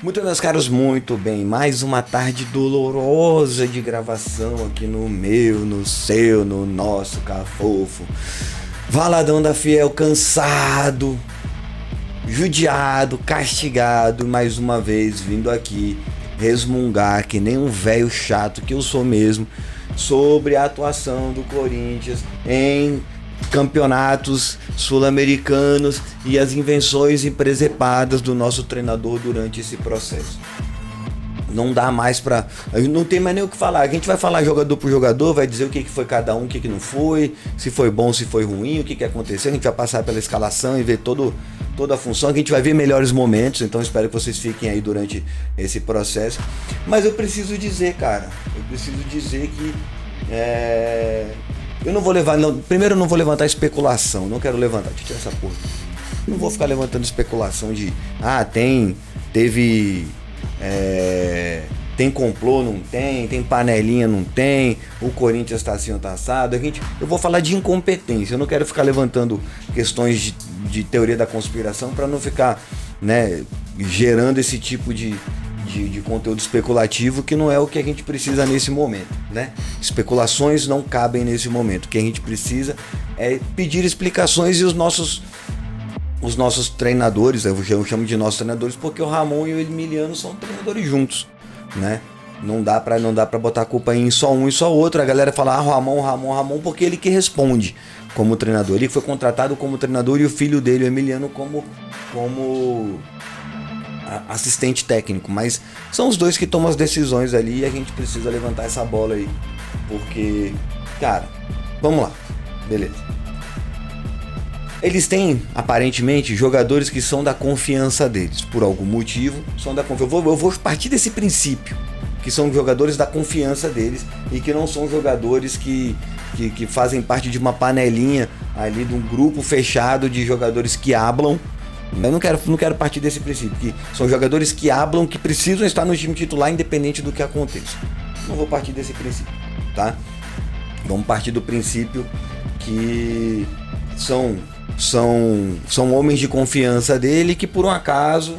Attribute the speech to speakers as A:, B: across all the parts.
A: Muito, meus caros, muito bem. Mais uma tarde dolorosa de gravação aqui no meu, no seu, no nosso Cafofo. Valadão da Fiel, cansado, judiado, castigado, mais uma vez vindo aqui resmungar que nem um velho chato que eu sou mesmo sobre a atuação do Corinthians em campeonatos sul-americanos e as invenções impresepadas do nosso treinador durante esse processo. Não dá mais pra... Não tem mais nem o que falar. A gente vai falar jogador por jogador, vai dizer o que foi cada um, o que não foi, se foi bom, se foi ruim, o que aconteceu. A gente vai passar pela escalação e ver toda a função. A gente vai ver melhores momentos, então espero que vocês fiquem aí durante esse processo. Mas eu preciso dizer, cara, que eu não vou levar... Primeiro eu não vou levantar especulação, não quero levantar. Deixa eu tirar essa porra. Não vou ficar levantando especulação de... tem complô, não tem panelinha, não tem, o Corinthians tá assim ou tá assado. Eu vou falar de incompetência, eu não quero ficar levantando questões de teoria da conspiração para não ficar, né, gerando esse tipo de conteúdo especulativo que não é o que a gente precisa nesse momento, né? Especulações não cabem nesse momento. O que a gente precisa é pedir explicações e os nossos treinadores, eu chamo de nossos treinadores porque o Ramon e o Emiliano são treinadores juntos, né? Não dá pra botar a culpa em só um e só outro. A galera fala Ramon, porque ele que responde como treinador. Ele foi contratado como treinador e o filho dele, o Emiliano, como assistente técnico. Mas são os dois que tomam as decisões ali e a gente precisa levantar essa bola aí. Porque, cara, vamos lá. Beleza. Eles têm, aparentemente, jogadores que são da confiança deles. Por algum motivo, são da confiança. Eu vou partir desse princípio, que são jogadores da confiança deles e que não são jogadores que fazem parte de uma panelinha ali, de um grupo fechado de jogadores que hablam. Eu não quero partir desse princípio, que são jogadores que hablam, que precisam estar no time titular independente do que aconteça. Não vou partir desse princípio, tá? Vamos partir do princípio que são homens de confiança dele que por um acaso,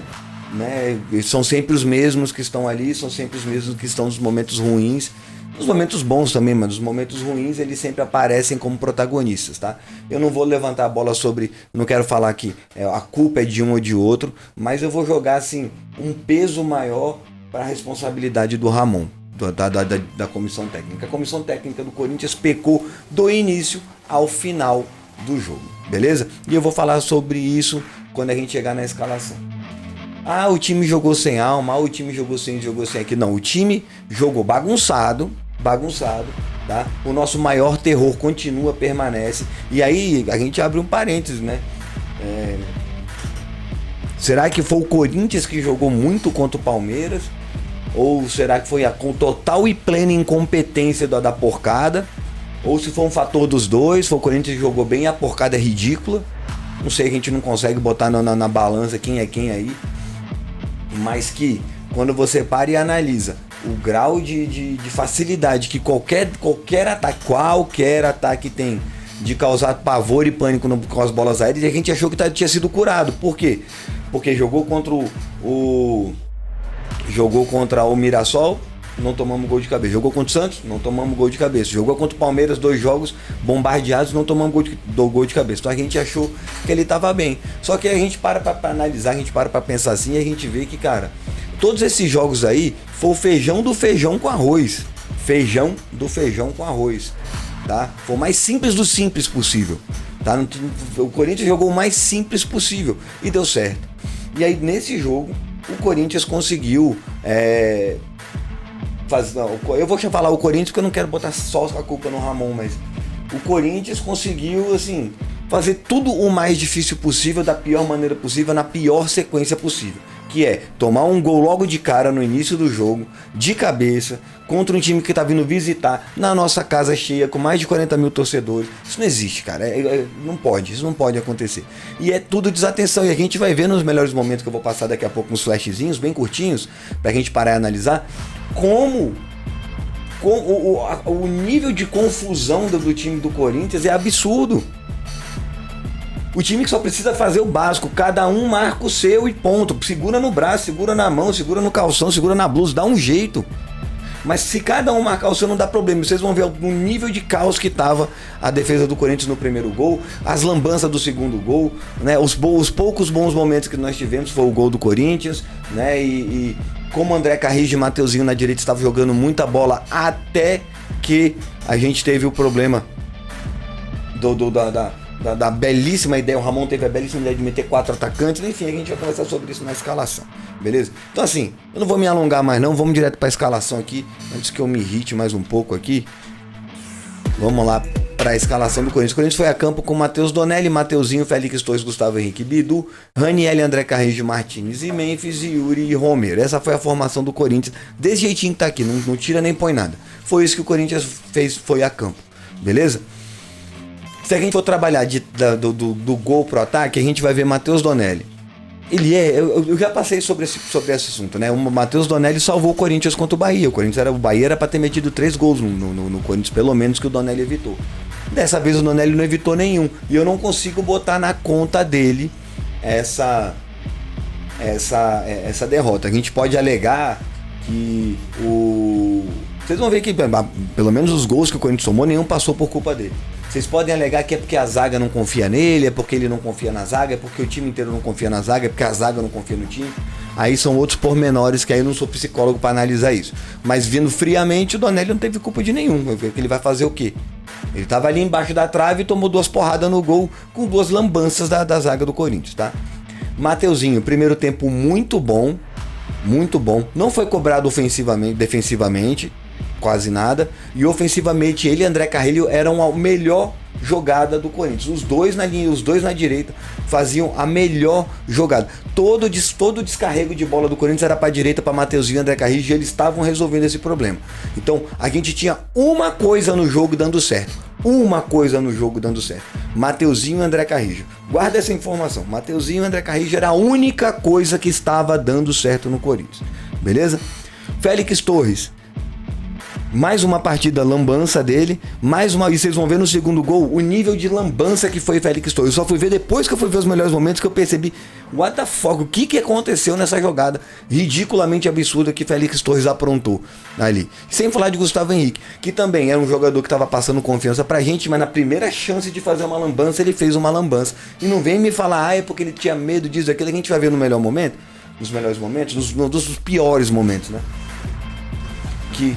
A: né, são sempre os mesmos que estão ali, são sempre os mesmos que estão nos momentos ruins, nos momentos bons também, mas nos momentos ruins eles sempre aparecem como protagonistas, tá? Eu não vou levantar a bola sobre, não quero falar que a culpa é de um ou de outro, mas eu vou jogar assim um peso maior para a responsabilidade do Ramon, da comissão técnica. A comissão técnica do Corinthians pecou do início ao final do jogo, beleza? E eu vou falar sobre isso quando a gente chegar na escalação. O time jogou sem alma, o time jogou sem aqui. Não, o time jogou bagunçado, tá? O nosso maior terror permanece. E aí a gente abre um parênteses, né? Será que foi o Corinthians que jogou muito contra o Palmeiras? Ou será que foi com total e plena incompetência da porcada? Ou se for um fator dos dois, foi o Corinthians que jogou bem e a porcada é ridícula. Não sei, a gente não consegue botar na balança quem é quem aí. Mas que quando você para e analisa o grau de facilidade que qualquer ataque tem de causar pavor e pânico com as bolas aéreas, a gente achou que tinha sido curado. Por quê? Porque jogou contra o Mirassol, não tomamos gol de cabeça. Jogou contra o Santos, não tomamos gol de cabeça. Jogou contra o Palmeiras, 2 jogos bombardeados, não tomamos gol de cabeça. Então a gente achou que ele estava bem. Só que a gente para analisar, a gente para pensar assim e a gente vê que, cara, todos esses jogos aí foi o feijão do feijão com arroz. Feijão do feijão com arroz, tá? Foi o mais simples do simples possível, tá? O Corinthians jogou o mais simples possível e deu certo. E aí nesse jogo o Corinthians conseguiu eu vou falar o Corinthians porque eu não quero botar só a culpa no Ramon, mas o Corinthians conseguiu, assim, fazer tudo o mais difícil possível, da pior maneira possível, na pior sequência possível, que é tomar um gol logo de cara no início do jogo, de cabeça, contra um time que tá vindo visitar na nossa casa cheia, com mais de 40 mil torcedores. Isso não existe, cara. Isso não pode acontecer. E é tudo desatenção. E a gente vai ver nos melhores momentos que eu vou passar daqui a pouco uns flashzinhos bem curtinhos, pra gente parar e analisar como o nível de confusão do time do Corinthians é absurdo. O time que só precisa fazer o básico, cada um marca o seu e ponto. Segura no braço, segura na mão, segura no calção, segura na blusa, dá um jeito. Mas se cada um marcar o seu, não dá problema. Vocês vão ver o nível de caos que estava a defesa do Corinthians no primeiro gol, as lambanças do segundo gol, né? Os poucos bons momentos que nós tivemos foi o gol do Corinthians, né? E como André Carrijo e Mateuzinho na direita estavam jogando muita bola, até que a gente teve o problema da belíssima ideia. O Ramon teve a belíssima ideia de meter 4 atacantes. Enfim, a gente vai conversar sobre isso na escalação, beleza? Então assim, eu não vou me alongar mais não, vamos direto para a escalação aqui, antes que eu me irrite mais um pouco aqui. Vamos lá para a escalação do Corinthians. O Corinthians foi a campo com Matheus Donelli, Mateuzinho, Félix Torres, Gustavo Henrique, Bidu, Raniel, André Carrijo, Martins e Memphis, Yuri e Romero. Essa foi a formação do Corinthians, desse jeitinho que tá aqui, não tira nem põe nada. Foi isso que o Corinthians fez, foi a campo, beleza? Se a gente for trabalhar do gol pro ataque, a gente vai ver Matheus Donelli. Eu já passei sobre esse assunto, né? O Matheus Donelli salvou o Corinthians contra o Bahia. O Bahia era para ter metido 3 gols no Corinthians, pelo menos, que o Donelli evitou. Dessa vez o Donelli não evitou nenhum. E eu não consigo botar na conta dele essa derrota. A gente pode alegar que vocês vão ver que, pelo menos os gols que o Corinthians tomou, nenhum passou por culpa dele. Vocês podem alegar que é porque a zaga não confia nele, é porque ele não confia na zaga, é porque o time inteiro não confia na zaga, é porque a zaga não confia no time. Aí são outros pormenores que aí eu não sou psicólogo para analisar isso. Mas vindo friamente, o Donelli não teve culpa de nenhum. Ele vai fazer o quê? Ele tava ali embaixo da trave e tomou 2 porradas no gol com 2 lambanças da zaga do Corinthians, tá? Mateuzinho, primeiro tempo muito bom. Não foi cobrado defensivamente, quase nada. E ofensivamente ele e André Carrilho eram a melhor jogada do Corinthians. Os dois na linha, os dois na direita faziam a melhor jogada. Todo o descarrego de bola do Corinthians era para a direita, para Mateuzinho e André Carrilho, e eles estavam resolvendo esse problema. Então a gente tinha uma coisa no jogo dando certo. Mateuzinho e André Carrillo. Guarda essa informação. Mateuzinho e André Carrillo era a única coisa que estava dando certo no Corinthians. Beleza? Félix Torres. Mais uma partida lambança dele, e vocês vão ver no segundo gol o nível de lambança que foi Félix Torres. Eu só fui ver depois que eu fui ver os melhores momentos que eu percebi, what the fuck, o que aconteceu nessa jogada ridiculamente absurda que Félix Torres aprontou ali. Sem falar de Gustavo Henrique, que também era um jogador que estava passando confiança pra gente, mas na primeira chance de fazer uma lambança, ele fez uma lambança. E não vem me falar, é porque ele tinha medo disso, aquilo, que a gente vai ver no melhor momento, nos melhores momentos, nos piores momentos, né? Que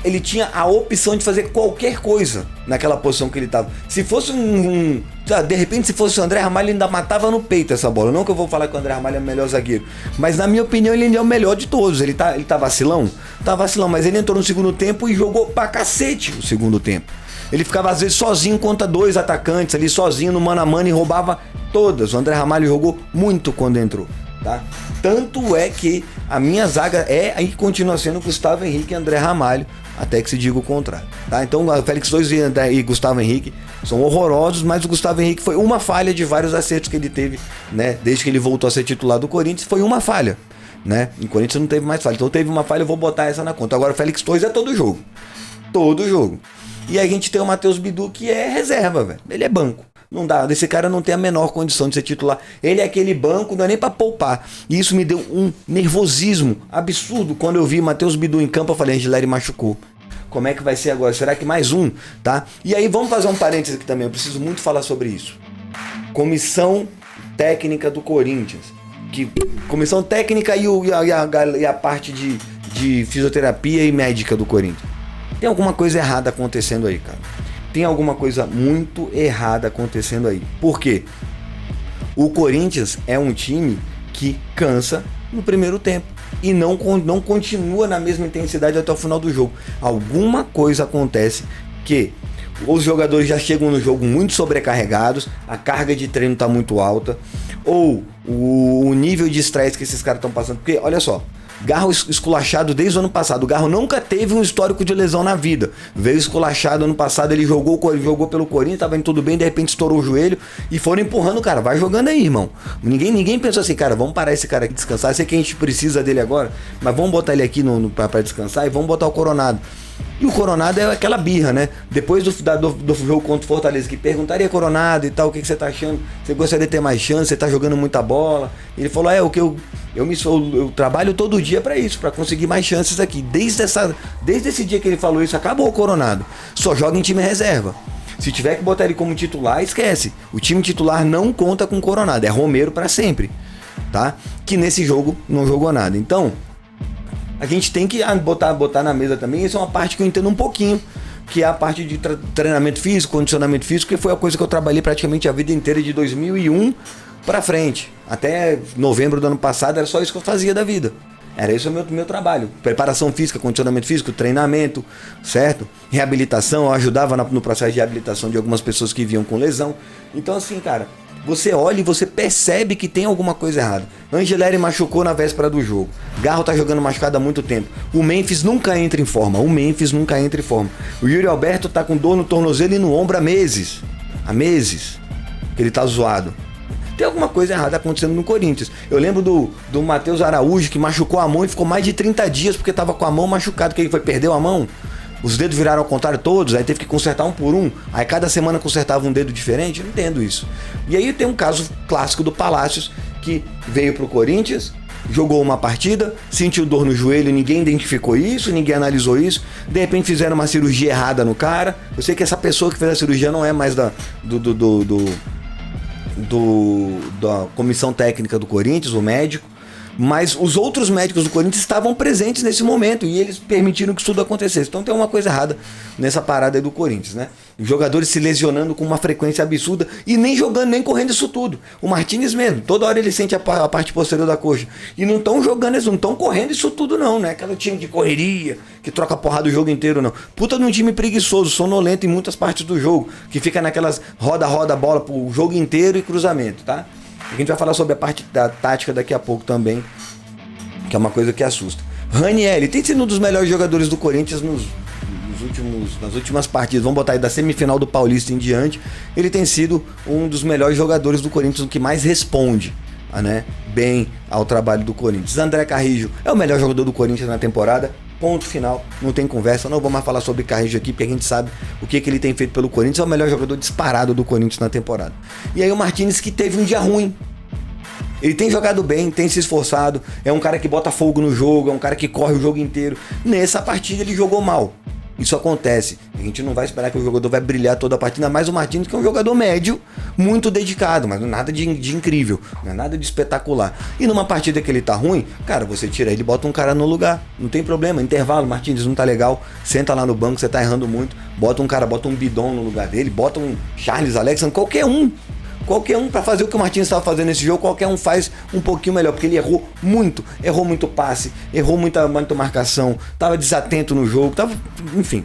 A: ele tinha a opção de fazer qualquer coisa naquela posição que ele estava. Se fosse de repente, se fosse o André Ramalho, ele ainda matava no peito essa bola. Não que eu vou falar que o André Ramalho é o melhor zagueiro, mas na minha opinião ele ainda é o melhor de todos. Ele tá vacilão? Tá vacilão, mas ele entrou no segundo tempo e jogou pra cacete o segundo tempo. Ele ficava às vezes sozinho contra 2 atacantes ali, sozinho no mano a mano, e roubava todas. O André Ramalho jogou muito quando entrou, tá? Tanto é que a minha zaga e continua sendo Gustavo Henrique e André Ramalho, até que se diga o contrário, tá? Então o Félix Torres e Gustavo Henrique são horrorosos, mas o Gustavo Henrique foi uma falha de vários acertos que ele teve, né? Desde que ele voltou a ser titular do Corinthians, foi uma falha, né? Em Corinthians não teve mais falha, então teve uma falha, eu vou botar essa na conta. Agora o Félix Torres é todo jogo. E aí a gente tem o Matheus Bidu, que é reserva, velho. Ele é banco. Não dá, esse cara não tem a menor condição de ser titular. Ele é aquele banco, não é nem pra poupar. E isso me deu um nervosismo absurdo. Quando eu vi Matheus Bidu em campo, eu falei, Angeleri machucou. Como é que vai ser agora? Será que mais um? Tá? E aí vamos fazer um parênteses aqui também. Eu preciso muito falar sobre isso. Comissão técnica do Corinthians. Comissão técnica e a parte de fisioterapia e médica do Corinthians. Tem alguma coisa errada acontecendo aí, cara. Tem alguma coisa muito errada acontecendo aí. Por quê? O Corinthians é um time que cansa no primeiro tempo e não continua na mesma intensidade até o final do jogo. Alguma coisa acontece que os jogadores já chegam no jogo muito sobrecarregados, a carga de treino está muito alta, ou o nível de estresse que esses caras estão passando. Porque, olha só, Garro esculachado desde o ano passado. O Garro nunca teve um histórico de lesão na vida. Veio esculachado ano passado, ele jogou pelo Corinthians, tava indo tudo bem, de repente estourou o joelho e foram empurrando o cara. Vai jogando aí, irmão. Ninguém pensou assim, cara, vamos parar esse cara aqui descansar. Eu sei que a gente precisa dele agora, mas vamos botar ele aqui pra descansar e vamos botar o Coronado. E o Coronado é aquela birra, né? Depois do jogo contra o Fortaleza, que perguntaria Coronado e tal, o que você tá achando? Você gostaria de ter mais chance? Você tá jogando muita bola? Ele falou, o que eu trabalho todo dia pra isso, pra conseguir mais chances aqui. Desde esse dia que ele falou isso, acabou o Coronado. Só joga em time reserva. Se tiver que botar ele como titular, esquece. O time titular não conta com o Coronado, é Romero pra sempre, tá? Que nesse jogo não jogou nada. Então, a gente tem que botar na mesa também. Isso é uma parte que eu entendo um pouquinho, que é a parte de treinamento físico, condicionamento físico, que foi a coisa que eu trabalhei praticamente a vida inteira de 2001 pra frente. Até novembro do ano passado era só isso que eu fazia da vida. Era esse o meu trabalho. Preparação física, condicionamento físico, treinamento, certo? Reabilitação, eu ajudava no processo de reabilitação de algumas pessoas que vinham com lesão. Então assim, cara, você olha e você percebe que tem alguma coisa errada. Angeleri machucou na véspera do jogo. Garro tá jogando machucado há muito tempo. O Memphis nunca entra em forma. O Yuri Alberto tá com dor no tornozelo e no ombro há meses. Que ele tá zoado. Tem alguma coisa errada acontecendo no Corinthians. Eu lembro do Matheus Araújo, que machucou a mão e ficou mais de 30 dias porque tava com a mão machucada. Que ele perdeu a mão. Os dedos viraram ao contrário todos, aí teve que consertar um por um. Aí cada semana consertava um dedo diferente. Eu não entendo isso. E aí tem um caso clássico do Palácios, que veio pro Corinthians, jogou uma partida, sentiu dor no joelho, ninguém identificou isso, ninguém analisou isso. De repente fizeram uma cirurgia errada no cara. Eu sei que essa pessoa que fez a cirurgia não é mais da comissão técnica do Corinthians, o médico. Mas os outros médicos do Corinthians estavam presentes nesse momento e eles permitiram que isso tudo acontecesse. Então tem uma coisa errada nessa parada aí do Corinthians, né? Os jogadores se lesionando com uma frequência absurda e nem jogando, nem correndo isso tudo. O Martínez mesmo, toda hora ele sente a parte posterior da coxa. E não estão jogando, eles não estão correndo isso tudo não, né? Aquele time de correria, que troca porrada o jogo inteiro, não. Puta de um time preguiçoso, sonolento em muitas partes do jogo, que fica naquelas roda bola pro jogo inteiro e cruzamento, tá? A gente vai falar sobre a parte da tática daqui a pouco também, que é uma coisa que assusta. Ranieri tem sido um dos melhores jogadores do Corinthians nas últimas partidas. Vamos botar aí da semifinal do Paulista em diante. Ele tem sido um dos melhores jogadores do Corinthians, o que mais responde, né, bem ao trabalho do Corinthians. André Carrillo é o melhor jogador do Corinthians na temporada. Ponto final, não tem conversa, não vou mais falar sobre Carrillo aqui, porque a gente sabe o que ele tem feito pelo Corinthians, é o melhor jogador disparado do Corinthians na temporada. E aí o Martínez, que teve um dia ruim, ele tem jogado bem, tem se esforçado, é um cara que bota fogo no jogo, é um cara que corre o jogo inteiro. Nessa partida ele jogou mal. Isso acontece. A gente não vai esperar que o jogador vai brilhar toda a partida, mas o Martínez, que é um jogador médio, muito dedicado, mas nada de incrível, não é nada de espetacular. E numa partida que ele tá ruim, cara, você tira ele e bota um cara no lugar. Não tem problema, intervalo, Martínez não tá legal, senta lá no banco, você tá errando muito, bota um bidon no lugar dele, bota um Charles Alexandre, qualquer um para fazer o que o Martínez estava fazendo nesse jogo, qualquer um faz um pouquinho melhor, porque ele errou muito passe, errou muita marcação, estava desatento no jogo, enfim.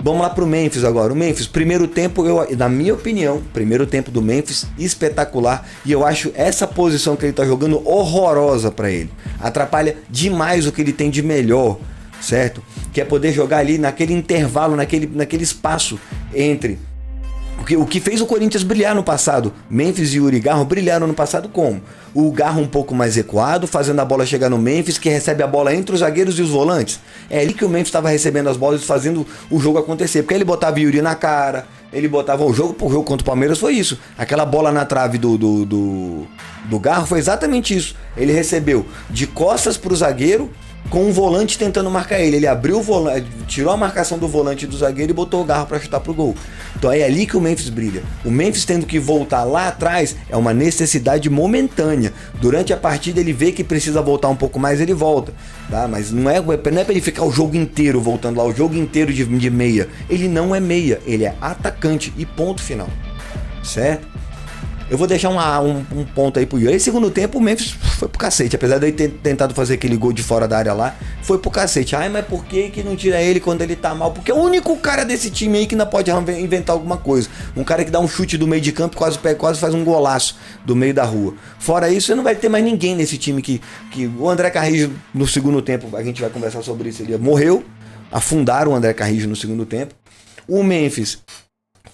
A: Vamos lá pro Memphis agora. O Memphis, primeiro tempo, na minha opinião, primeiro tempo do Memphis, espetacular, e eu acho essa posição que ele tá jogando horrorosa para ele. Atrapalha demais o que ele tem de melhor, certo? Que é poder jogar ali naquele intervalo, naquele espaço entre o que fez o Corinthians brilhar no passado. Memphis e Yuri Garro brilharam no passado como? O Garro um pouco mais recuado, fazendo a bola chegar no Memphis, que recebe a bola entre os zagueiros e os volantes. É ali que o Memphis estava recebendo as bolas e fazendo o jogo acontecer. Porque ele botava Yuri na cara, ele botava o jogo contra o Palmeiras, foi isso. Aquela bola na trave do Garro foi exatamente isso. Ele recebeu de costas pro zagueiro, com um volante tentando marcar ele. Ele abriu o volante, tirou a marcação do volante do zagueiro e botou o Garro para chutar pro gol. Então é ali que o Memphis brilha. O Memphis tendo que voltar lá atrás é uma necessidade momentânea. Durante a partida ele vê que precisa voltar um pouco mais, ele volta, tá? Mas não é para ele ficar o jogo inteiro voltando lá, o jogo inteiro de meia. Ele não é meia, ele é atacante e ponto final, certo? Eu vou deixar um ponto aí pro Yuri. Aí, segundo tempo, o Memphis foi pro cacete. Apesar de ele ter tentado fazer aquele gol de fora da área lá, foi pro cacete. Ai, mas por que não tira ele quando ele tá mal? Porque é o único cara desse time aí que ainda pode inventar alguma coisa. Um cara que dá um chute do meio de campo, quase faz um golaço do meio da rua. Fora isso, você não vai ter mais ninguém nesse time que o André Carrillo, no segundo tempo, a gente vai conversar sobre isso, ele morreu. Afundaram o André Carrillo no segundo tempo. O Memphis,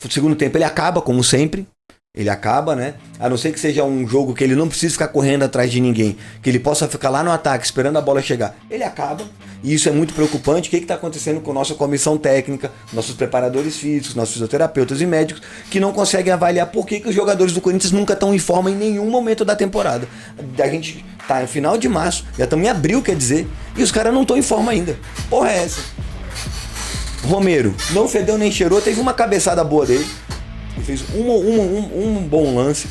A: no segundo tempo, ele acaba, como sempre. Ele acaba, né? A não ser que seja um jogo que ele não precisa ficar correndo atrás de ninguém, que ele possa ficar lá no ataque esperando a bola chegar. Ele acaba. E isso é muito preocupante. O que está acontecendo com a nossa comissão técnica, nossos preparadores físicos, nossos fisioterapeutas e médicos, que não conseguem avaliar por que os jogadores do Corinthians nunca estão em forma em nenhum momento da temporada. A gente tá no final de março, já estamos em abril, quer dizer, e os caras não estão em forma ainda. Porra é essa? Romero, não fedeu nem cheirou, teve uma cabeçada boa dele. Ele fez um bom lance.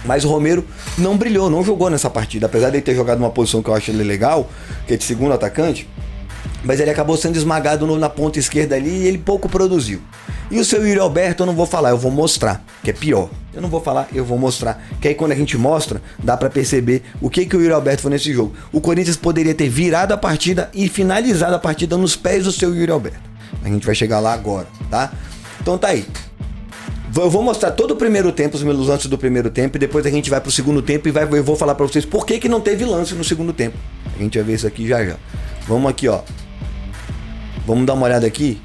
A: Mas o Romero não brilhou, não jogou nessa partida. Apesar de ele ter jogado numa posição que eu acho ele legal, que é de segundo atacante, mas ele acabou sendo esmagado na ponta esquerda ali e ele pouco produziu. E o seu Yuri Alberto eu não vou falar, eu vou mostrar, que é pior. Eu não vou falar, eu vou mostrar. Que aí quando a gente mostra, dá pra perceber o que o Yuri Alberto foi nesse jogo. O Corinthians poderia ter virado a partida e finalizado a partida nos pés do seu Yuri Alberto. A gente vai chegar lá agora, tá? Então tá aí. Eu vou mostrar todo o primeiro tempo, os meus lances do primeiro tempo, e depois a gente vai pro segundo tempo e eu vou falar pra vocês por que não teve lance no segundo tempo. A gente vai ver isso aqui já. Vamos aqui, ó. Vamos dar uma olhada aqui.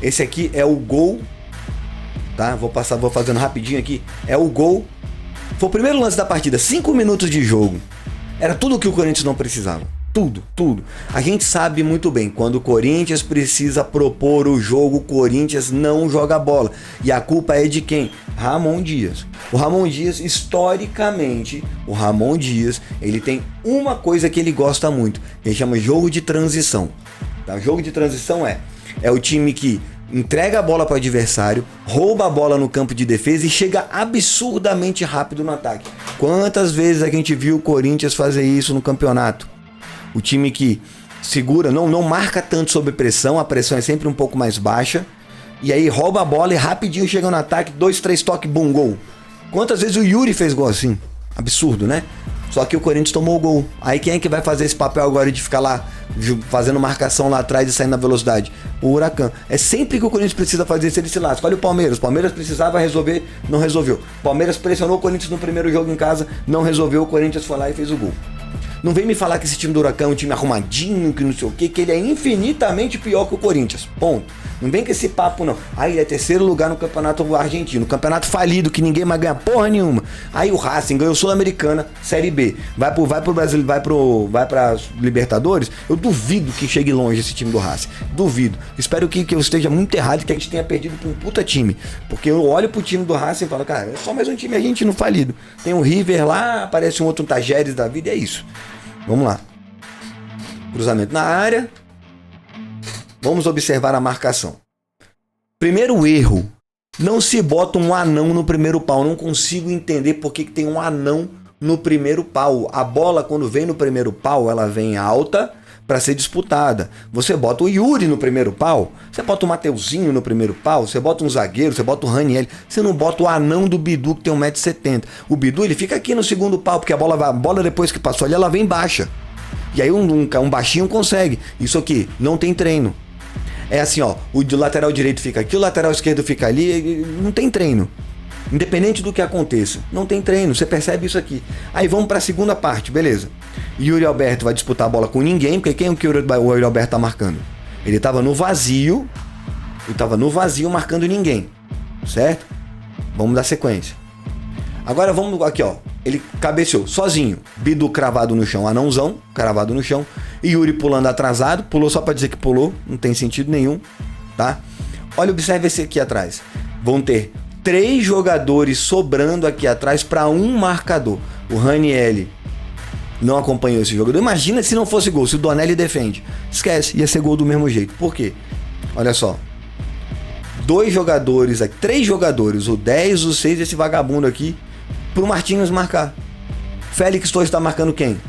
A: Esse aqui é o gol, tá? Vou fazendo rapidinho aqui. É o gol. Foi o primeiro lance da partida, 5 minutos de jogo. Era tudo o que o Corinthians não precisava. Tudo. A gente sabe muito bem, quando o Corinthians precisa propor o jogo, o Corinthians não joga bola. E a culpa é de quem? Ramon Dias. O Ramon Dias, historicamente, ele tem uma coisa que ele gosta muito, que ele chama jogo de transição. Tá? Jogo de transição é o time que entrega a bola para o adversário, rouba a bola no campo de defesa e chega absurdamente rápido no ataque. Quantas vezes a gente viu o Corinthians fazer isso no campeonato? O time que segura, não marca tanto sob pressão, a pressão é sempre um pouco mais baixa, e aí rouba a bola e rapidinho chega no ataque, 2, 3 toques, bum, gol. Quantas vezes o Yuri fez gol assim? Absurdo, né? Só que o Corinthians tomou o gol. Aí quem é que vai fazer esse papel agora de ficar lá fazendo marcação lá atrás e saindo na velocidade? O Huracan. É sempre que o Corinthians precisa fazer isso, ele se lasca. Olha o Palmeiras. O Palmeiras precisava resolver, não resolveu. O Palmeiras pressionou o Corinthians no primeiro jogo em casa, não resolveu, o Corinthians foi lá e fez o gol. Não vem me falar que esse time do Huracan é um time arrumadinho, que não sei o que ele é infinitamente pior que o Corinthians. Ponto. Não vem com esse papo, não. Aí ele é terceiro lugar no campeonato argentino. Campeonato falido, que ninguém mais ganha porra nenhuma. Aí o Racing ganhou Sul-Americana, Série B. Vai pro Brasil, vai pra Libertadores. Eu duvido que chegue longe esse time do Racing. Duvido. Espero que eu esteja muito errado e que a gente tenha perdido pra um puta time. Porque eu olho pro time do Racing e falo, cara, é só mais um time argentino falido. Tem um River lá, aparece um outro Tajeres da vida, é isso. Vamos lá. Cruzamento na área. Vamos observar a marcação. Primeiro erro. Não se bota um anão no primeiro pau. Não consigo entender por que tem um anão no primeiro pau. A bola, quando vem no primeiro pau, ela vem alta para ser disputada. Você bota o Yuri no primeiro pau. Você bota o Mateuzinho no primeiro pau. Você bota um zagueiro. Você bota o Raniel. Você não bota o anão do Bidu, que tem 1,70 m. O Bidu, ele fica aqui no segundo pau, porque a bola depois que passou ali, ela vem baixa. E aí um baixinho consegue. Isso aqui, não tem treino. É assim, ó, o lateral direito fica aqui, o lateral esquerdo fica ali, não tem treino. Independente do que aconteça, não tem treino, você percebe isso aqui. Aí vamos para a segunda parte, beleza. Yuri Alberto vai disputar a bola com ninguém, porque quem é que o Yuri Alberto tá marcando? Ele tava no vazio, marcando ninguém, certo? Vamos dar sequência. Agora vamos aqui, ó. Ele cabeceou sozinho. Bidu cravado no chão, anãozão, cravado no chão. E Yuri pulando atrasado. Pulou só pra dizer que pulou. Não tem sentido nenhum, tá? Olha, observe esse aqui atrás. Vão ter 3 jogadores sobrando aqui atrás para um marcador. O Raniel não acompanhou esse jogador. Imagina se não fosse gol, se o Donelli defende. Esquece, ia ser gol do mesmo jeito. Por quê? Olha só. 2 jogadores aqui, 3 jogadores, o 10, o 6 e esse vagabundo aqui, pro Martins marcar. Félix Torres tá marcando quem?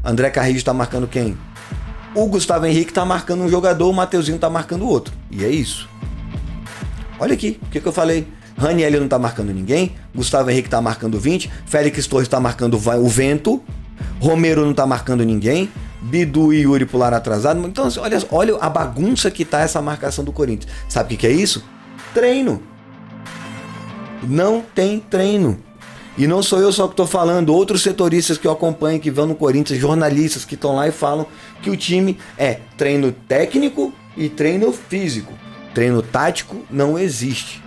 A: André Carrillo tá marcando quem? O Gustavo Henrique tá marcando um jogador, o Mateuzinho tá marcando outro. E é isso. Olha aqui, o que eu falei? Raniel não tá marcando ninguém, Gustavo Henrique tá marcando 20, Félix Torres tá marcando o vento, Romero não tá marcando ninguém, Bidu e Yuri pularam atrasado. Então, olha a bagunça que tá essa marcação do Corinthians. Sabe o que é isso? Treino. Não tem treino. E não sou eu só que estou falando, outros setoristas que eu acompanho, que vão no Corinthians, jornalistas que estão lá e falam que o time é treino técnico e treino físico. Treino tático não existe.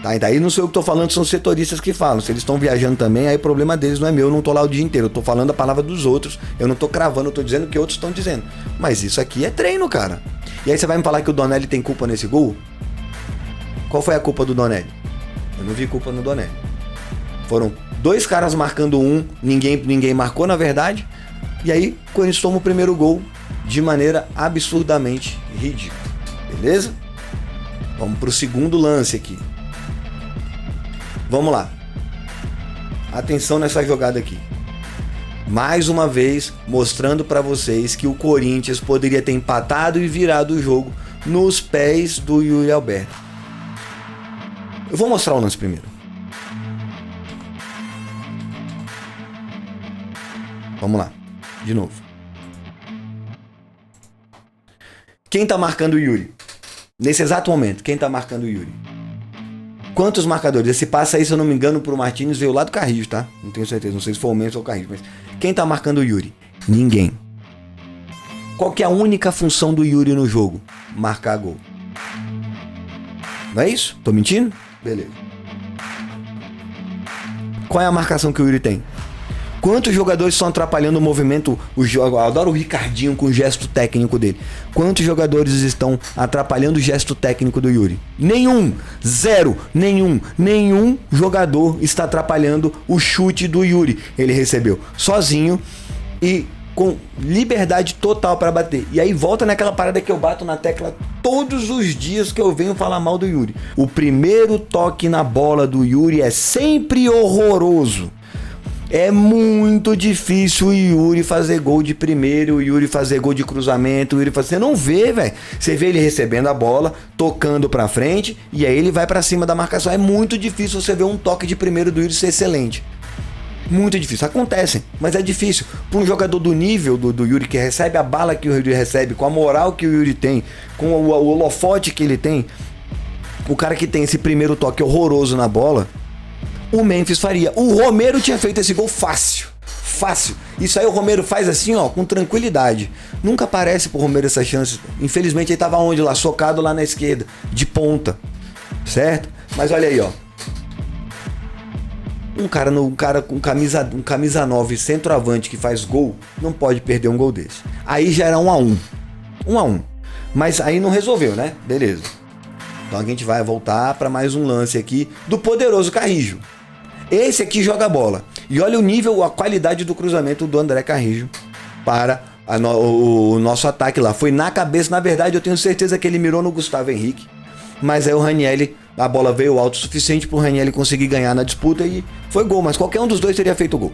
A: Tá? E daí não sou eu que tô falando, são setoristas que falam. Se eles estão viajando também, aí o problema deles não é meu, eu não tô lá o dia inteiro. Eu tô falando a palavra dos outros, eu não tô cravando, eu tô dizendo o que outros estão dizendo. Mas isso aqui é treino, cara. E aí você vai me falar que o Donelli tem culpa nesse gol? Qual foi a culpa do Donelli? Eu não vi culpa no Donelli. Foram 2 caras marcando um, ninguém marcou na verdade. E aí, o Corinthians toma o primeiro gol de maneira absurdamente ridícula. Beleza? Vamos pro segundo lance aqui. Vamos lá. Atenção nessa jogada aqui. Mais uma vez, mostrando para vocês que o Corinthians poderia ter empatado e virado o jogo nos pés do Yuri Alberto. Eu vou mostrar o lance primeiro. Vamos lá. De novo. Quem tá marcando o Yuri? Nesse exato momento, quem tá marcando o Yuri? Quantos marcadores? Esse passe aí, se eu não me engano, pro Martins veio lá do Carrijo, tá? Não tenho certeza, não sei se foi o Mendes ou o Carrijo, mas quem tá marcando o Yuri? Ninguém. Qual que é a única função do Yuri no jogo? Marcar gol. Não é isso? Tô mentindo? Beleza. Qual é a marcação que o Yuri tem? Quantos jogadores estão atrapalhando o movimento? Eu adoro o Ricardinho com o gesto técnico dele. Quantos jogadores estão atrapalhando o gesto técnico do Yuri? Nenhum. Zero. Nenhum jogador está atrapalhando o chute do Yuri. Ele recebeu sozinho e com liberdade total para bater. E aí volta naquela parada que eu bato na tecla todos os dias que eu venho falar mal do Yuri. O primeiro toque na bola do Yuri é sempre horroroso. É muito difícil o Yuri fazer gol de primeiro, o Yuri fazer gol de cruzamento, o Yuri fazer... Você não vê, velho. Você vê ele recebendo a bola, tocando pra frente, e aí ele vai pra cima da marcação. É muito difícil você ver um toque de primeiro do Yuri ser excelente. Muito difícil. Acontecem, mas é difícil. Para um jogador do nível do Yuri, que recebe a bala que o Yuri recebe, com a moral que o Yuri tem, com o holofote que ele tem, o cara que tem esse primeiro toque horroroso na bola... O Memphis faria. O Romero tinha feito esse gol fácil. Fácil. Isso aí o Romero faz assim, ó, com tranquilidade. Nunca aparece pro Romero essa chance. Infelizmente ele tava onde lá? Socado lá na esquerda. De ponta. Certo? Mas olha aí, ó. Um cara com camisa 9 centroavante que faz gol, não pode perder um gol desse. Aí já era 1-1. 1-1. Mas aí não resolveu, né? Beleza. Então a gente vai voltar para mais um lance aqui do poderoso Carrijo. Esse aqui joga bola. E olha o nível, a qualidade do cruzamento do André Carrijo para o nosso ataque lá. Foi na cabeça, na verdade eu tenho certeza que ele mirou no Gustavo Henrique. Mas aí o Ranieri, a bola veio alto o suficiente para o Ranieri conseguir ganhar na disputa e foi gol. Mas qualquer um dos dois teria feito gol.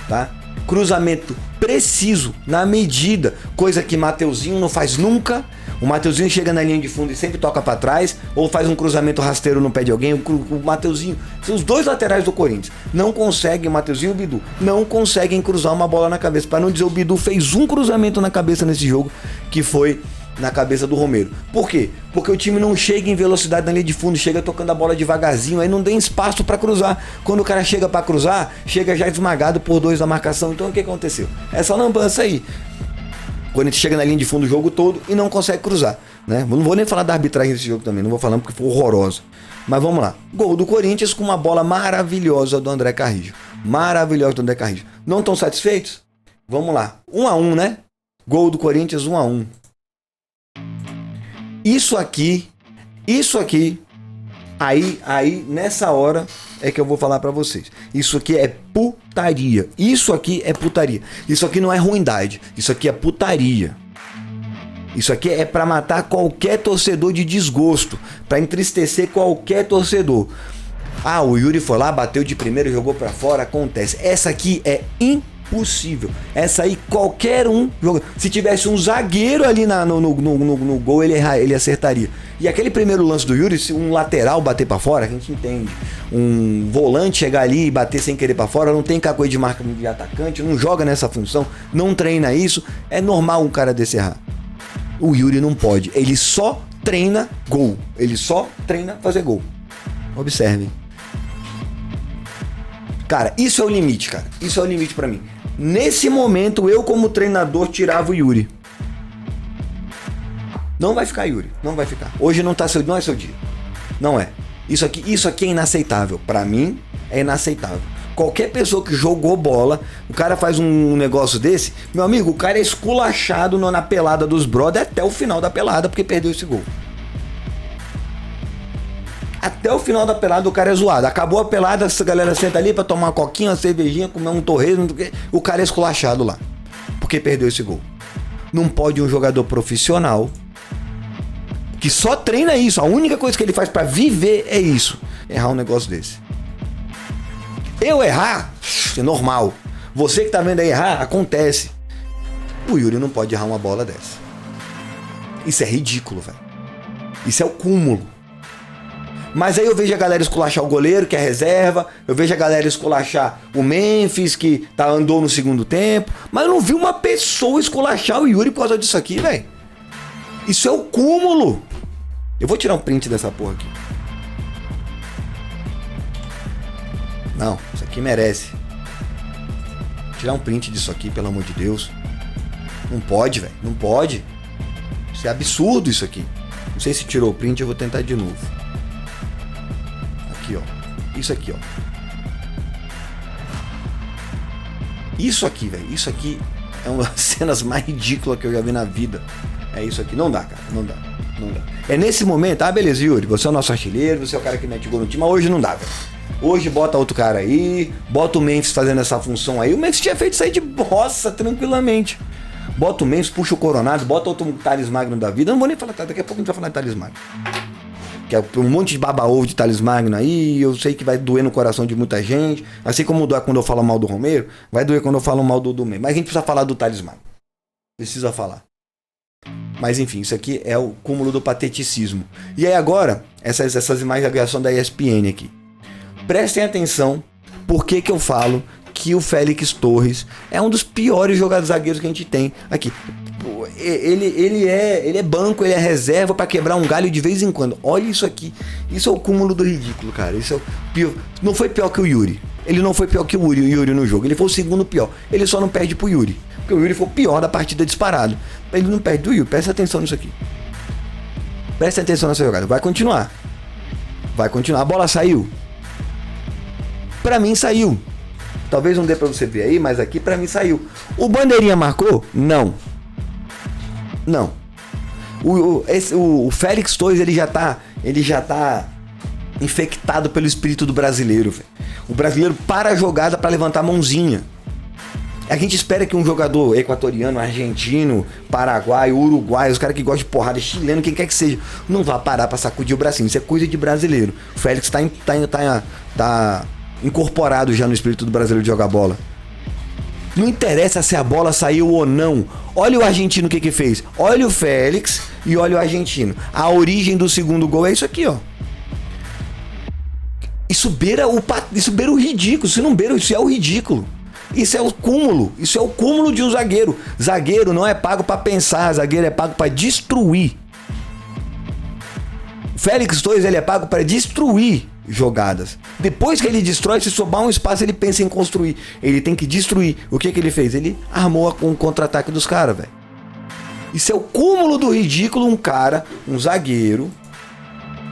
A: Tá? Cruzamento preciso, na medida. Coisa que Mateuzinho não faz nunca. O Mateuzinho chega na linha de fundo e sempre toca para trás, ou faz um cruzamento rasteiro no pé de alguém. O Mateuzinho, são os dois laterais do Corinthians, não conseguem, o Mateuzinho e o Bidu, não conseguem cruzar uma bola na cabeça. Para não dizer, o Bidu fez um cruzamento na cabeça nesse jogo, que foi na cabeça do Romero. Por quê? Porque o time não chega em velocidade na linha de fundo, chega tocando a bola devagarzinho, aí não tem espaço para cruzar. Quando o cara chega para cruzar, chega já esmagado por 2 da marcação. Então o que aconteceu? Essa lambança aí. Quando a gente chega na linha de fundo o jogo todo e não consegue cruzar, né? Não vou nem falar da arbitragem desse jogo também, não vou falar porque foi horrorosa. Mas vamos lá. Gol do Corinthians com uma bola maravilhosa do André Carrijo. Maravilhosa do André Carrijo. Não estão satisfeitos? Vamos lá. 1-1, né? Gol do Corinthians 1-1. Isso aqui, aí nessa hora é que eu vou falar pra vocês. Isso aqui é putaria. Isso aqui é putaria. Isso aqui não é ruindade. Isso aqui é putaria. Isso aqui é pra matar qualquer torcedor de desgosto, pra entristecer qualquer torcedor. Ah, o Yuri foi lá, bateu de primeiro, jogou pra fora, acontece. Essa aqui é impossível. Essa aí qualquer um joga. Se tivesse um zagueiro ali no gol, ele acertaria. E aquele primeiro lance do Yuri, se um lateral bater pra fora, a gente entende. Um volante chegar ali e bater sem querer pra fora, não tem cacoete de marca de atacante, não joga nessa função, não treina isso. É normal um cara desse errar. O Yuri não pode. Ele só treina gol. Ele só treina fazer gol. Observem. Cara, isso é o limite, cara. Isso é o limite pra mim. Nesse momento, eu como treinador tirava o Yuri. Não vai ficar, Yuri. Não vai ficar. Hoje não é seu dia. Não é. Isso aqui é inaceitável. Pra mim, é inaceitável. Qualquer pessoa que jogou bola, o cara faz um negócio desse, meu amigo, o cara é esculachado na pelada dos brother até o final da pelada, porque perdeu esse gol. Até o final da pelada o cara é zoado. Acabou a pelada, essa galera senta ali pra tomar uma coquinha, uma cervejinha, comer um torresmo, o cara é esculachado lá, porque perdeu esse gol. Não pode um jogador profissional que só treina isso, a única coisa que ele faz pra viver é isso, errar um negócio desse. Eu errar, é normal. Você que tá vendo aí errar, acontece. O Yuri não pode errar uma bola dessa. Isso é ridículo, velho. Isso é o cúmulo. Mas aí eu vejo a galera esculachar o goleiro, que é reserva. Eu vejo a galera esculachar o Memphis, que andou no segundo tempo. Mas eu não vi uma pessoa esculachar o Yuri por causa disso aqui, velho. Isso é o cúmulo. Eu vou tirar um print dessa porra aqui. Não, isso aqui merece. Vou tirar um print disso aqui, pelo amor de Deus. Não pode, velho. Não pode. Isso é absurdo isso aqui. Não sei se tirou o print, eu vou tentar de novo. Aqui, ó. Isso aqui, ó. Isso aqui, velho. Isso aqui é uma das cenas mais ridículas que eu já vi na vida. É isso aqui. Não dá, cara. Não dá. Não dá. É nesse momento, beleza, Yuri. Você é o nosso artilheiro, você é o cara que mete gol no time, mas hoje não dá, velho. Hoje bota outro cara aí, bota o Memphis fazendo essa função aí. O Memphis tinha feito isso aí de bossa, tranquilamente. Bota o Memphis, puxa o Coronado, bota outro Thales Magno da vida. Eu não vou nem falar, daqui a pouco a gente vai falar de Thales Magno. Que é um monte de baba-ovo de Thales Magno aí, eu sei que vai doer no coração de muita gente. Assim como dói quando eu falo mal do Romero, vai doer quando eu falo mal do Memphis. Mas a gente precisa falar do Thales Magno. Precisa falar. Mas enfim, isso aqui é o cúmulo do pateticismo. E aí agora, essas imagens da criação da ESPN aqui. Prestem atenção por que eu falo que o Félix Torres é um dos piores jogadores zagueiros que a gente tem aqui. Ele é banco, ele é reserva pra quebrar um galho de vez em quando. Olha isso aqui. Isso é o cúmulo do ridículo, cara. Isso é o pior. Não foi pior que o Yuri. Ele não foi pior que o Yuri no jogo. Ele foi o segundo pior. Ele só não perde pro Yuri. Porque o Yuri foi o pior da partida disparado. Ele não perde do Yuri. Presta atenção nisso aqui. Presta atenção nessa jogada. Vai continuar. Vai continuar. A bola saiu. Pra mim saiu. Talvez não dê pra você ver aí, mas aqui pra mim saiu. O Bandeirinha marcou? Não. Não. O Félix Torres, ele já tá infectado pelo espírito do brasileiro, véio. O brasileiro para a jogada pra levantar a mãozinha. A gente espera que um jogador equatoriano, argentino, paraguaio, uruguaio, os caras que gostam de porrada, chileno, quem quer que seja, não vá parar pra sacudir o bracinho. Isso é coisa de brasileiro. O Félix tá incorporado já no espírito do brasileiro de jogar bola. Não interessa se a bola saiu ou não. Olha o argentino o que fez. Olha o Félix e olha o argentino. A origem do segundo gol é isso aqui, ó. Isso beira o ridículo. Isso não beira, isso é o ridículo. Isso é o cúmulo. Isso é o cúmulo de um zagueiro. Zagueiro não é pago pra pensar. Zagueiro é pago pra destruir. O Félix Torres, ele é pago pra destruir jogadas. Depois que ele destrói, se sobrar um espaço, ele pensa em construir. Ele tem que destruir. O que ele fez? Ele armou um contra-ataque dos caras, velho. Isso é o cúmulo do ridículo. Um cara, um zagueiro,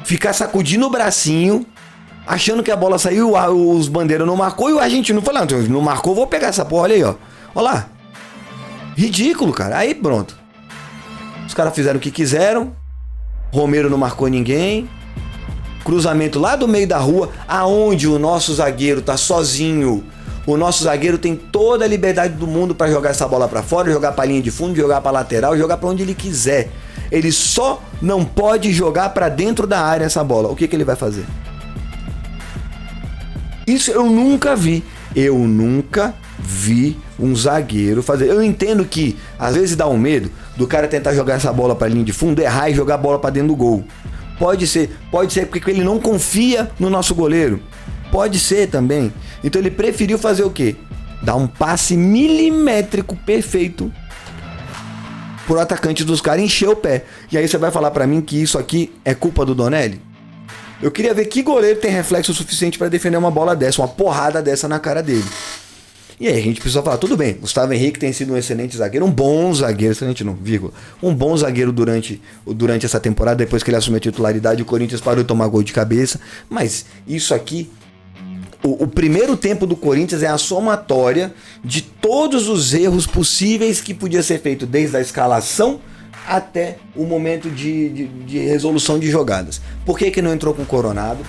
A: ficar sacudindo o bracinho, achando que a bola saiu, os bandeiras não marcou e o argentino falando, não marcou, vou pegar essa porra, olha aí, ó. Olha lá. Ridículo, cara. Aí pronto. Os caras fizeram o que quiseram. Romero não marcou ninguém. Cruzamento lá do meio da rua, aonde o nosso zagueiro tá sozinho. O nosso zagueiro tem toda a liberdade do mundo para jogar essa bola para fora, jogar pra linha de fundo, jogar pra lateral, jogar pra onde ele quiser. Ele só não pode jogar para dentro da área essa bola. O que ele vai fazer? Isso eu nunca vi. Eu nunca vi um zagueiro fazer. Eu entendo que às vezes dá um medo do cara tentar jogar essa bola pra linha de fundo, errar e jogar a bola pra dentro do gol. Pode ser porque ele não confia no nosso goleiro. Pode ser também. Então ele preferiu fazer o quê? Dar um passe milimétrico perfeito pro atacante dos caras encher o pé. E aí você vai falar pra mim que isso aqui é culpa do Donelli? Eu queria ver que goleiro tem reflexo suficiente pra defender uma bola dessa, uma porrada dessa na cara dele. E aí a gente precisa falar, tudo bem, Gustavo Henrique tem sido um excelente zagueiro, um bom zagueiro, excelente não, vírgula, um bom zagueiro durante essa temporada, depois que ele assumiu a titularidade, o Corinthians parou de tomar gol de cabeça, mas isso aqui, o primeiro tempo do Corinthians é a somatória de todos os erros possíveis que podia ser feito, desde a escalação até o momento de resolução de jogadas. Por que não entrou com o Coronado?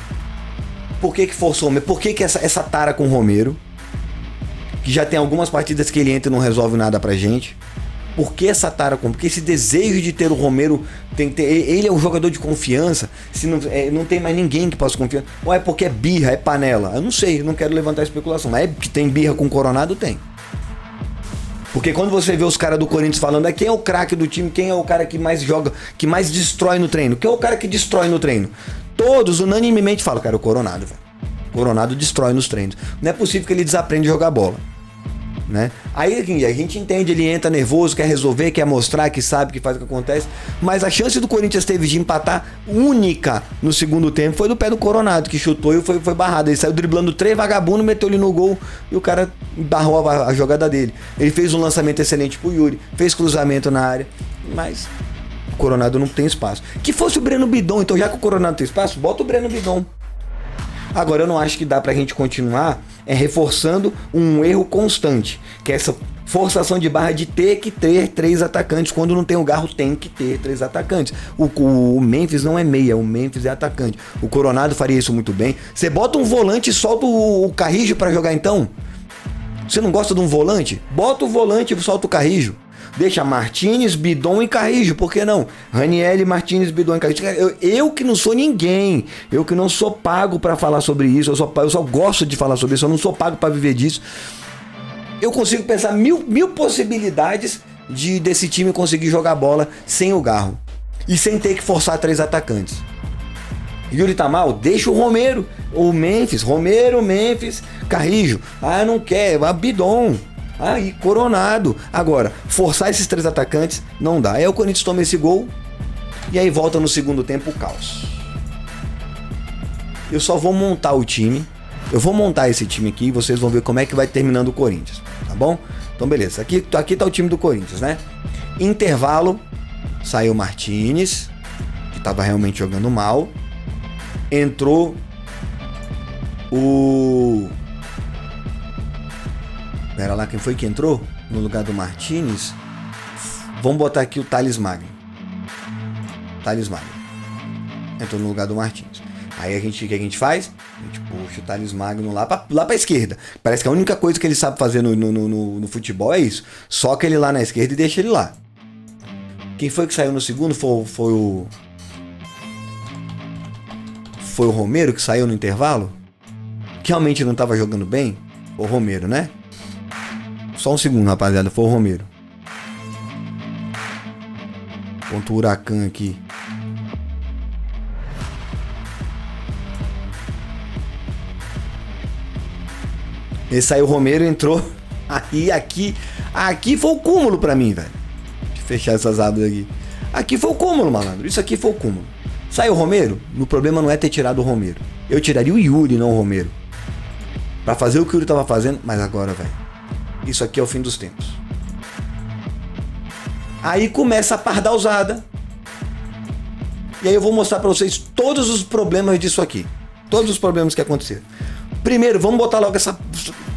A: Por que forçou o Romero? Por que essa tara com o Romero? Que já tem algumas partidas que ele entra e não resolve nada pra gente. Por que essa tara com... Porque esse desejo de ter o Romero, ele é um jogador de confiança, se não tem mais ninguém que possa confiar. Ou é porque é birra, é panela? Eu não sei, não quero levantar especulação, mas é que tem birra com o Coronado, tem. Porque quando você vê os caras do Corinthians falando, quem é o craque do time, quem é o cara que mais joga, que mais destrói no treino? Quem é o cara que destrói no treino? Todos unanimemente falam, cara, o Coronado, velho. O Coronado destrói nos treinos. Não é possível que ele desaprende a jogar bola, né? Aí a gente entende, ele entra nervoso, quer resolver, quer mostrar que sabe, que faz o que acontece, mas a chance do Corinthians teve de empatar única no segundo tempo foi do pé do Coronado, que chutou e foi barrado. Ele saiu driblando 3 vagabundos, meteu ele no gol e o cara barrou a jogada dele. Ele fez um lançamento excelente pro Yuri, fez cruzamento na área, mas o Coronado não tem espaço. Que fosse o Breno Bidon, então já que o Coronado tem espaço, bota o Breno Bidon. Agora eu não acho que dá pra gente continuar reforçando um erro constante, que é essa forçação de barra de ter que ter 3 atacantes, quando não tem o Garro tem que ter 3 atacantes. O Memphis não é meia, o Memphis é atacante. O Coronado faria isso muito bem. Você bota um volante e solta o Carrijo pra jogar então? Você não gosta de um volante? Bota o volante e solta o Carrijo. Deixa Martínez, Bidon e Carrijo, por que não? Ranieri, Martínez, Bidon e Carrijo. Eu que não sou ninguém, eu que não sou pago pra falar sobre isso, eu só gosto de falar sobre isso, eu não sou pago pra viver disso. Eu consigo pensar mil possibilidades desse time conseguir jogar bola sem o Garro e sem ter que forçar 3 atacantes. Yuri tá mal? Deixa o Romero, o Memphis, Carrijo. Não quer, Bidon. E Coronado. Agora, forçar esses 3 atacantes não dá. Aí o Corinthians toma esse gol e aí volta no segundo tempo o caos. Eu só vou montar o time. Eu vou montar esse time aqui e vocês vão ver como é que vai terminando o Corinthians, tá bom? Então beleza, aqui tá o time do Corinthians, né? Intervalo, saiu Martínez, que tava realmente jogando mal. Entrou o... Pera lá, quem foi que entrou no lugar do Martínez? Vamos botar aqui o Thales Magno. Entrou no lugar do Martínez. Aí o que a gente faz? A gente puxa o Thales Magno lá pra esquerda. Parece que a única coisa que ele sabe fazer no futebol é isso. Soca ele lá na esquerda e deixa ele lá. Quem foi que saiu no segundo? Foi o Romero que saiu no intervalo? Que realmente não estava jogando bem? O Romero, né? Só um segundo, rapaziada. Foi o Romero. Ponto Huracan aqui. Esse saiu o Romero, entrou. Aqui foi o cúmulo pra mim, velho. Deixa eu fechar essas abas aqui. Aqui foi o cúmulo, malandro. Isso aqui foi o cúmulo. Saiu o Romero? O problema não é ter tirado o Romero. Eu tiraria o Yuri, não o Romero. Pra fazer o que o Yuri tava fazendo. Mas agora, velho. Isso aqui é o fim dos tempos. Aí começa a pardalzada. E aí eu vou mostrar pra vocês todos os problemas disso aqui. Todos os problemas que aconteceram. Primeiro, vamos botar logo esse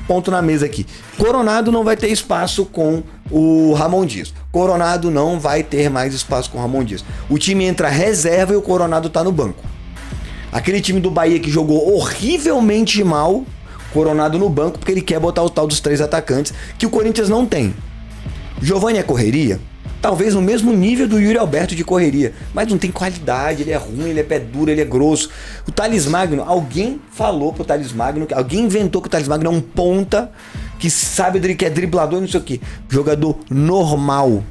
A: ponto na mesa aqui. Coronado não vai ter espaço com o Ramon Dias. Coronado não vai ter mais espaço com o Ramon Dias. O time entra reserva e o Coronado tá no banco. Aquele time do Bahia que jogou horrivelmente mal, Coronado no banco, porque ele quer botar o tal dos 3 atacantes, que o Corinthians não tem. Giovani é correria? Talvez no mesmo nível do Yuri Alberto de correria, mas não tem qualidade, ele é ruim, ele é pé duro, ele é grosso. O Thales Magno, alguém falou pro Thales Magno, alguém inventou que o Thales Magno é um ponta, que sabe que é driblador, não sei o que. Jogador normal,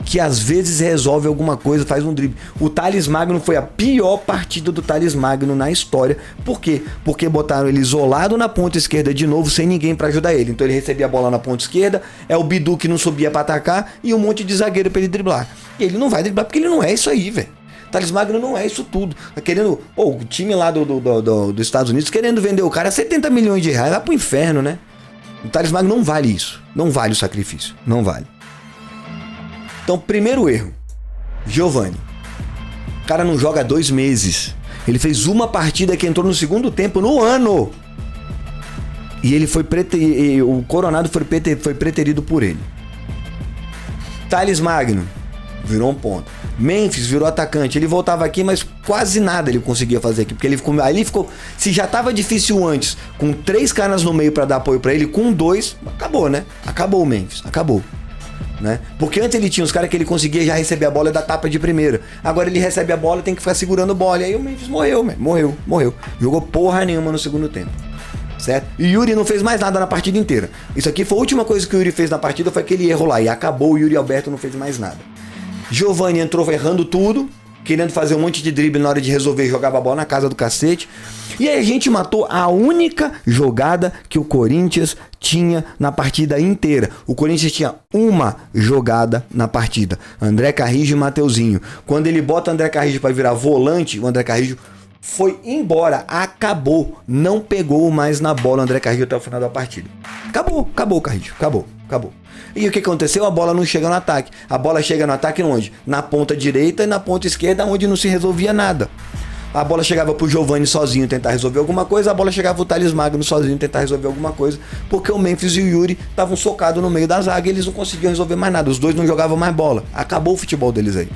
A: que às vezes resolve alguma coisa, faz um drible. O Thales Magno foi a pior partida do Thales Magno na história. Por quê? Porque botaram ele isolado na ponta esquerda de novo, sem ninguém pra ajudar ele. Então ele recebia a bola na ponta esquerda, é o Bidu que não subia pra atacar e um monte de zagueiro pra ele driblar. E ele não vai driblar porque ele não é isso aí, velho. Thales Magno não é isso tudo. Tá querendo, o time lá dos Estados Unidos querendo vender o cara a 70 milhões de reais, vai pro inferno, né? O Thales Magno não vale isso. Não vale o sacrifício. Não vale. Então, primeiro erro. Giovani. O cara não joga há 2 meses. Ele fez uma partida que entrou no segundo tempo no ano. E ele foi o Coronado foi preterido por ele. Thales Magno virou um ponto. Memphis virou atacante. Ele voltava aqui, mas quase nada ele conseguia fazer aqui. Porque ele ficou. Se já tava difícil antes, com 3 caras no meio para dar apoio para ele, com 2, acabou, né? Acabou o Memphis. Acabou. Né? Porque antes ele tinha os caras que ele conseguia já receber a bola e dar tapa de primeira. Agora ele recebe a bola e tem que ficar segurando a bola. E aí o Memphis morreu. Jogou porra nenhuma no segundo tempo. Certo? E o Yuri não fez mais nada na partida inteira. Isso aqui foi a última coisa que o Yuri fez na partida, foi aquele erro lá. E acabou, o Yuri Alberto não fez mais nada. Giovani entrou errando tudo, querendo fazer um monte de drible na hora de resolver, jogava a bola na casa do cacete. E aí a gente matou a única jogada que o Corinthians tinha na partida inteira. O Corinthians tinha uma jogada na partida. André Carrijo e Mateuzinho. Quando ele bota André Carrijo para virar volante, o André Carrijo foi embora, acabou, não pegou mais na bola o André Carrijo até o final da partida. Acabou, Carrijo, acabou. E o que aconteceu? A bola não chega no ataque. A bola chega no ataque onde? Na ponta direita e na ponta esquerda, onde não se resolvia nada. A bola chegava pro Giovani sozinho tentar resolver alguma coisa, a bola chegava pro Thales Magno sozinho tentar resolver alguma coisa, porque o Memphis e o Yuri estavam socados no meio da zaga e eles não conseguiam resolver mais nada. Os dois não jogavam mais bola. Acabou o futebol deles aí.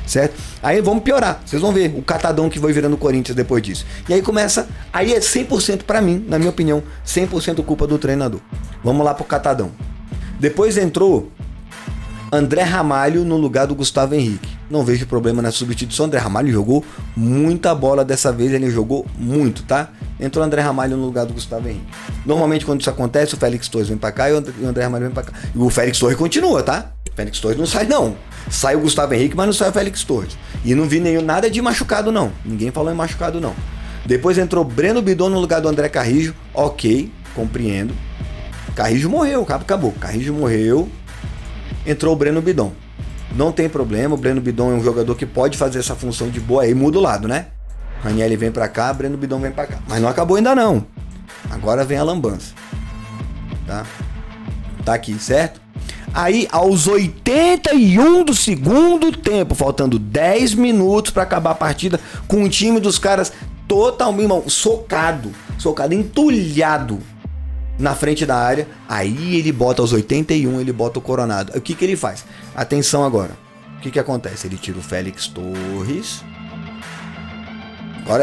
A: Certo? Aí vamos piorar, vocês vão ver o catadão que foi virando o Corinthians depois disso. E aí começa, aí é 100% pra mim, na minha opinião, 100% culpa do treinador. Vamos lá pro catadão. Depois entrou André Ramalho no lugar do Gustavo Henrique. Não vejo problema na substituição. André Ramalho jogou muita bola dessa vez, ele jogou muito, tá? Entrou André Ramalho no lugar do Gustavo Henrique. Normalmente quando isso acontece, o Félix Torres vem pra cá e o André Ramalho vem pra cá. E o Félix Torres continua, tá? O Félix Torres não sai não. Sai o Gustavo Henrique, mas não sai o Félix Torres. E não vi nada de machucado não. Ninguém falou em machucado não. Depois entrou Breno Bidon no lugar do André Carrijo. Ok, compreendo. Carrijo morreu, acabou. Carrijo morreu. Entrou o Breno Bidon. Não tem problema, o Breno Bidon é um jogador que pode fazer essa função de boa. Aí muda o lado, né? Ranieri vem pra cá, Breno Bidon vem pra cá. Mas não acabou ainda não. Agora vem a lambança. Tá aqui, certo? Aí, aos 81 do segundo tempo, faltando 10 minutos pra acabar a partida, com o time dos caras totalmente socado, entulhado na frente da área, aí ele bota aos 81, ele bota o Coronado. O que ele faz? Atenção agora. O que acontece? Ele tira o Félix Torres.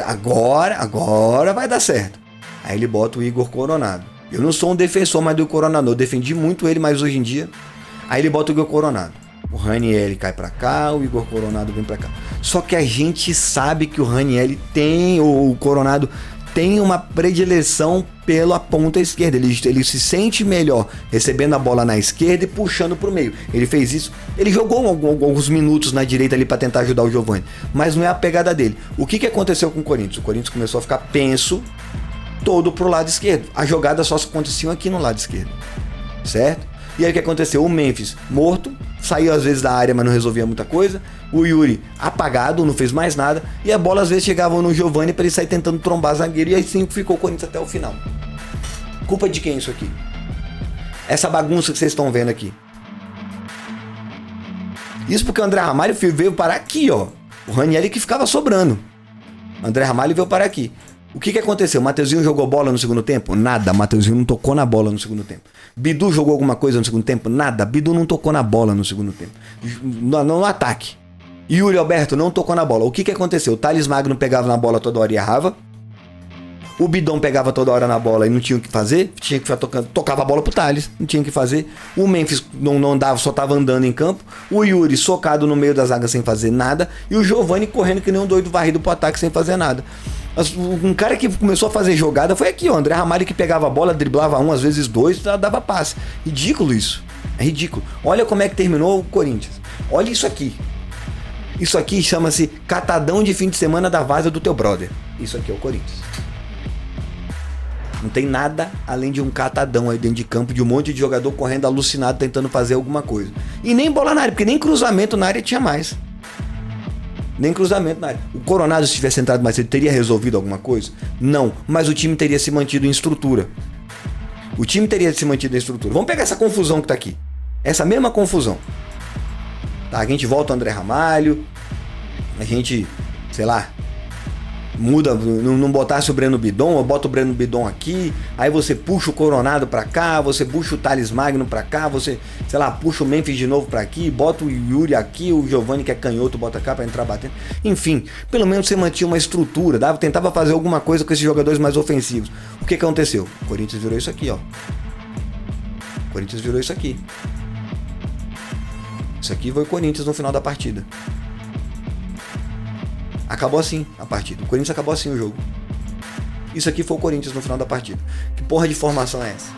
A: Agora vai dar certo. Aí ele bota o Igor Coronado. Eu não sou um defensor mais do Coronado. Eu defendi muito ele, mas hoje em dia... Aí ele bota o Igor Coronado. O Ranieri cai pra cá, o Igor Coronado vem pra cá. Só que a gente sabe que o Ranieri tem, ou o Coronado tem uma predileção pela ponta esquerda. Ele se sente melhor recebendo a bola na esquerda e puxando pro meio. Ele fez isso. Ele jogou alguns minutos na direita ali para tentar ajudar o Giovani. Mas não é a pegada dele. O que aconteceu com o Corinthians? O Corinthians começou a ficar penso todo pro lado esquerdo. As jogadas só aconteciam aqui no lado esquerdo. Certo? E aí o que aconteceu? O Memphis morto, saiu às vezes da área, mas não resolvia muita coisa. O Yuri apagado, não fez mais nada. E a bola às vezes chegava no Giovani para ele sair tentando trombar zagueiro. E aí sim ficou o Corinthians até o final. Culpa de quem isso aqui? Essa bagunça que vocês estão vendo aqui. Isso porque o André Ramalho veio parar aqui, ó. O Ranieri que ficava sobrando. O André Ramalho veio parar aqui. O que aconteceu? O Mateuzinho jogou bola no segundo tempo? Nada. O Mateuzinho não tocou na bola no segundo tempo. Bidu jogou alguma coisa no segundo tempo? Nada. Bidu não tocou na bola no segundo tempo. No ataque. Yuri Alberto não tocou na bola. O que aconteceu? O Thales Magno pegava na bola toda hora e errava. O Bidon pegava toda hora na bola e não tinha o que fazer. Tinha que ficar tocando. Tocava a bola pro Thales. Não tinha o que fazer. O Memphis não andava, só tava andando em campo. O Yuri socado no meio da zaga sem fazer nada. E o Giovani correndo que nem um doido varrido pro ataque sem fazer nada. Um cara que começou a fazer jogada foi aqui, ó. André Ramalho que pegava a bola, driblava um, às vezes dois, dava passe. Ridículo isso. É ridículo. Olha como é que terminou o Corinthians. Olha isso aqui. Isso aqui chama-se catadão de fim de semana da vaza do teu brother. Isso aqui é o Corinthians. Não tem nada além de um catadão aí dentro de campo, de um monte de jogador correndo alucinado tentando fazer alguma coisa. E nem bola na área, porque nem cruzamento na área tinha mais. Nem cruzamento na área. O Coronado, se tivesse entrado mais cedo, teria resolvido alguma coisa? Não, mas o time teria se mantido em estrutura. O time teria se mantido na estrutura. Vamos pegar essa confusão que tá aqui. Essa mesma confusão. Tá, a gente volta o André Ramalho. A gente, sei lá, muda, não botasse o Breno Bidon, ou bota o Breno Bidon aqui, aí você puxa o Coronado pra cá, você puxa o Thales Magno pra cá, você, sei lá, puxa o Memphis de novo pra aqui, bota o Yuri aqui, o Giovani que é canhoto, bota cá pra entrar batendo. Enfim, pelo menos você mantinha uma estrutura, tentava fazer alguma coisa com esses jogadores mais ofensivos. O que aconteceu? O Corinthians virou isso aqui, ó. O Corinthians virou isso aqui. Isso aqui foi o Corinthians no final da partida. Acabou assim a partida. O Corinthians acabou assim o jogo. Isso aqui foi o Corinthians no final da partida. Que porra de formação é essa?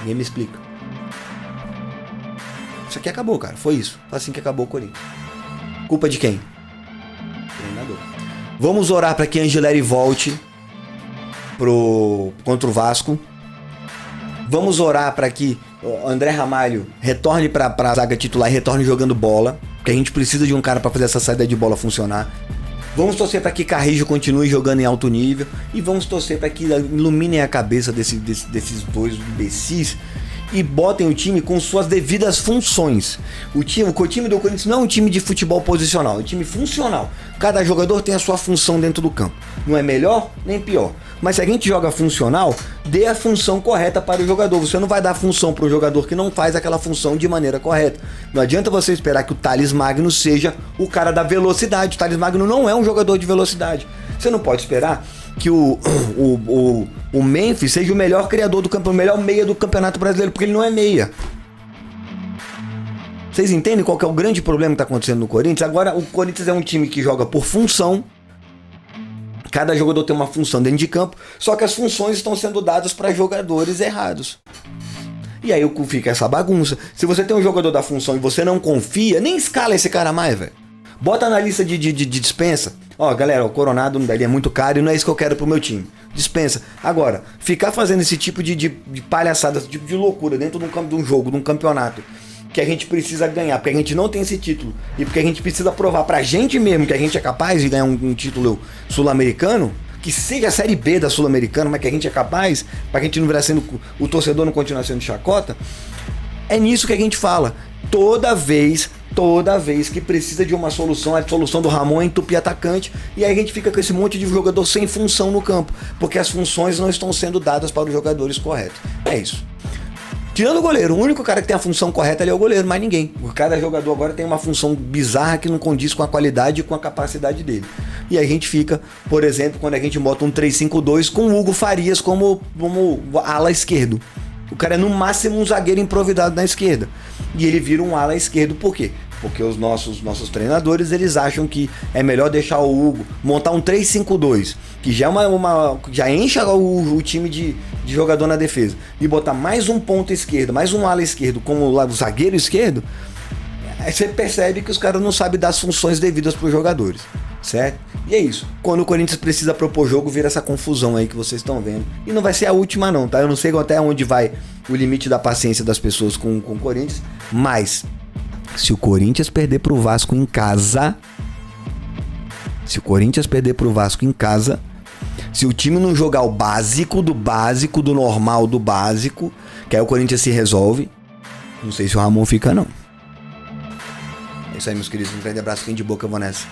A: Ninguém me explica. Isso aqui acabou, cara. Foi isso. Foi assim que acabou o Corinthians. Culpa de quem? Treinador. Vamos orar para que Angeleri volte contra o Vasco. Vamos orar para que André Ramalho retorne para a zaga titular e retorne jogando bola. Porque a gente precisa de um cara para fazer essa saída de bola funcionar. Vamos torcer para que Carrijo continue jogando em alto nível. E vamos torcer para que iluminem a cabeça desses dois imbecis e botem o time com suas devidas funções. O time do Corinthians não é um time de futebol posicional, é um time funcional. Cada jogador tem a sua função dentro do campo. Não é melhor nem pior. Mas se a gente joga funcional, dê a função correta para o jogador. Você não vai dar função para o jogador que não faz aquela função de maneira correta. Não adianta você esperar que o Thales Magno seja o cara da velocidade. O Thales Magno não é um jogador de velocidade. Você não pode esperar que o Memphis seja o melhor criador do campo, o melhor meia do Campeonato Brasileiro, porque ele não é meia. Vocês entendem qual que é o grande problema que está acontecendo no Corinthians? Agora, o Corinthians é um time que joga por função. Cada jogador tem uma função dentro de campo, só que as funções estão sendo dadas para jogadores errados. E aí fica essa bagunça. Se você tem um jogador da função e você não confia, nem escala esse cara mais, velho. Bota na lista de dispensa. Ó, galera, o Coronado ele é muito caro e não é isso que eu quero pro meu time. Dispensa. Agora, ficar fazendo esse tipo de palhaçada, esse tipo de loucura dentro de um jogo, de um campeonato, que a gente precisa ganhar, porque a gente não tem esse título e porque a gente precisa provar pra gente mesmo que a gente é capaz de ganhar um título sul-americano, que seja a Série B da Sul-Americana, mas que a gente é capaz, pra que a gente não virar sendo, o torcedor não continuar sendo chacota. É nisso que a gente fala. Toda vez que precisa de uma solução, a solução do Ramon é entupir atacante, e aí a gente fica com esse monte de jogador sem função no campo, porque as funções não estão sendo dadas para os jogadores corretos. É isso. Tirando o goleiro, o único cara que tem a função correta ali é o goleiro, mais ninguém. Cada jogador agora tem uma função bizarra que não condiz com a qualidade e com a capacidade dele. E aí a gente fica, por exemplo, quando a gente bota um 3-5-2 com o Hugo Farias como ala esquerdo. O cara é no máximo um zagueiro improvisado na esquerda. E ele vira um ala esquerdo, por quê? Porque os nossos treinadores, eles acham que é melhor deixar o Hugo montar um 3-5-2, que já é já enche o time de jogador na defesa, e botar mais um ponta esquerdo, mais um ala esquerdo como o zagueiro esquerdo. Aí você percebe que os caras não sabem dar as funções devidas para os jogadores, certo? E é isso. Quando o Corinthians precisa propor jogo, vira essa confusão aí que vocês estão vendo. E não vai ser a última não, tá? Eu não sei até onde vai o limite da paciência das pessoas com o Corinthians, mas se o Corinthians perder pro Vasco em casa, se o time não jogar o básico, do normal, do básico, que aí o Corinthians se resolve, não sei se o Ramon fica não. É isso aí, meus queridos. Um grande abraço, fim de boca, eu vou nessa.